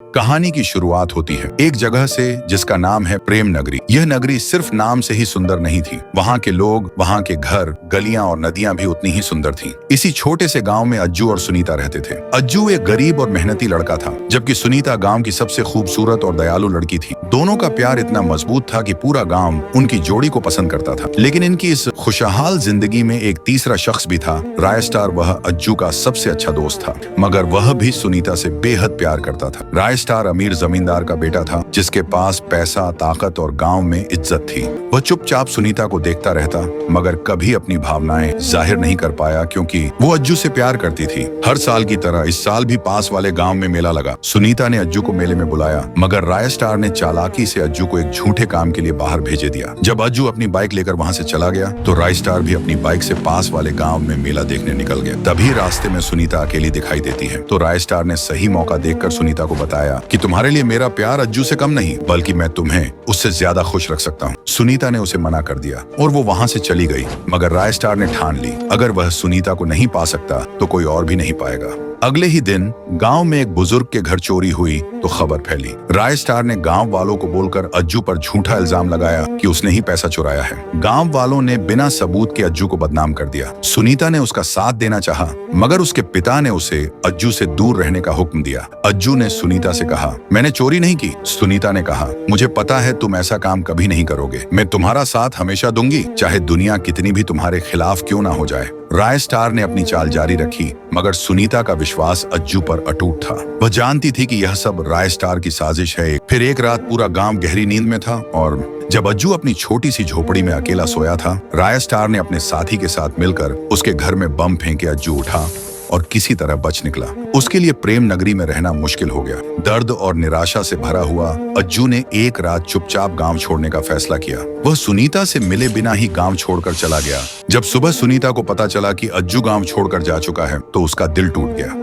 कहानी की शुरुआत होती है एक जगह से जिसका नाम है प्रेम नगरी। यह नगरी सिर्फ नाम से ही सुंदर नहीं थी, वहाँ के लोग, वहाँ के घर, गलियां और नदियां भी उतनी ही सुंदर थीं। इसी छोटे से गांव में अज्जू और सुनीता रहते थे। अज्जू एक गरीब और मेहनती लड़का था, जबकि सुनीता गांव की सबसे खूबसूरत और दयालु लड़की थी। दोनों का प्यार इतना मजबूत था कि पूरा गांव उनकी जोड़ी को पसंद करता था। लेकिन इनकी इस खुशहाल जिंदगी में एक तीसरा शख्स भी था, रायस्टार। वह अज्जू का सबसे अच्छा दोस्त था, मगर वह भी सुनीता से बेहद प्यार करता था। रायस्टार अमीर जमींदार का बेटा था, जिसके पास पैसा, ताकत और गांव में इज्जत थी। वह चुपचाप सुनीता को देखता रहता, मगर कभी अपनी भावनाएं जाहिर नहीं कर पाया, क्योंकि वो अज्जू से प्यार करती थी। हर साल की तरह इस साल भी पास वाले गांव में मेला लगा। सुनीता ने अज्जू को मेले में बुलाया, मगर रायस्टार ने चालाकी से अज्जू को एक झूठे काम के लिए बाहर भेजे दिया। जब अज्जू अपनी बाइक लेकर वहां से चला गया, तो रायस्टार भी अपनी बाइक से पास वाले गांव में मेला देखने निकल गया। तभी रास्ते में सुनीता अकेली दिखाई देती है, तो रायस्टार ने सही मौका देखकर सुनीता को बताया कि तुम्हारे लिए मेरा प्यार अज्जू से कम नहीं, बल्कि मैं तुम्हें उससे ज्यादा खुश रख सकता हूँ। सुनीता ने उसे मना कर दिया और वो वहां से चली गई, मगर रायस्टार ने ठान ली, अगर वह सुनीता को नहीं पा सकता तो कोई और भी नहीं पाएगा। अगले ही दिन गांव में एक बुजुर्ग के घर चोरी हुई तो खबर फैली। रायस्टार ने गांव वालों को बोलकर अज्जू पर झूठा इल्जाम लगाया कि उसने ही पैसा चुराया है। गांव वालों ने बिना सबूत के अज्जू को बदनाम कर दिया। सुनीता ने उसका साथ देना चाहा, मगर उसके पिता ने उसे अज्जू से दूर रहने का हुक्म दिया। अज्जू ने सुनीता से कहा, मैंने चोरी नहीं की। सुनीता ने कहा, मुझे पता है तुम ऐसा काम कभी नहीं करोगे। मैं तुम्हारा साथ हमेशा दूंगी, चाहे दुनिया कितनी भी तुम्हारे खिलाफ क्यों ना हो जाए। रायस्टार ने अपनी चाल जारी रखी, मगर सुनीता का विश्वास अज्जू पर अटूट था। वह जानती थी कि यह सब रायस्टार की साजिश है। फिर एक रात पूरा गांव गहरी नींद में था, और जब अज्जू अपनी छोटी सी झोपड़ी में अकेला सोया था, रायस्टार ने अपने साथी के साथ मिलकर उसके घर में बम फेंके अज्जू उठा और किसी तरह बच निकला। उसके लिए प्रेम नगरी में रहना मुश्किल हो गया। दर्द और निराशा से भरा हुआ अज्जू ने एक रात चुपचाप गांव छोड़ने का फैसला किया। वह सुनीता से मिले बिना ही गांव छोड़कर चला गया। जब सुबह सुनीता को पता चला कि अज्जू गांव छोड़कर जा चुका है, तो उसका दिल टूट गया।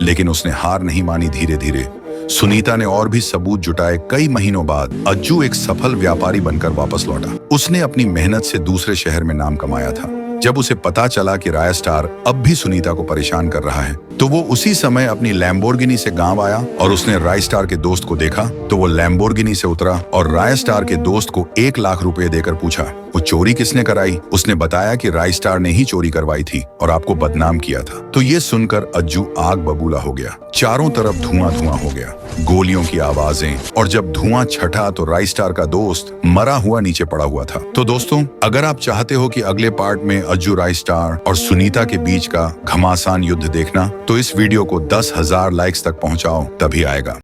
लेकिन उसने हार नहीं मानी। धीरे धीरे सुनीता ने और भी सबूत जुटाए। कई महीनों बाद अज्जू एक सफल व्यापारी बनकर वापस लौटा। उसने अपनी मेहनत से दूसरे शहर में नाम कमाया था। जब उसे पता चला कि रायस्टार अब भी सुनीता को परेशान कर रहा है, तो वो उसी समय अपनी लैम्बोर्गिनी से गांव आया और उसने रायस्टार के दोस्त को देखा तो वो लैम्बोर्गिनी से उतरा और रायस्टार के दोस्त को 1 लाख रुपए देकर पूछा, वो चोरी किसने कराई। उसने बताया कि रायस्टार ने ही चोरी करवाई थी और आपको बदनाम किया था। तो ये सुनकर अज्जू आग बबूला हो गया। चारों तरफ धुआं धुआं हो गया, गोलियों की आवाजें, और जब धुआं छटा तो रायस्टार का दोस्त मरा हुआ नीचे पड़ा हुआ था। तो दोस्तों, अगर आप चाहते हो कि अगले पार्ट में अज्जू, रायस्टार और सुनीता के बीच का घमासान युद्ध देखना, तो इस वीडियो को 10,000 लाइक्स तक पहुंचाओ, तभी आएगा।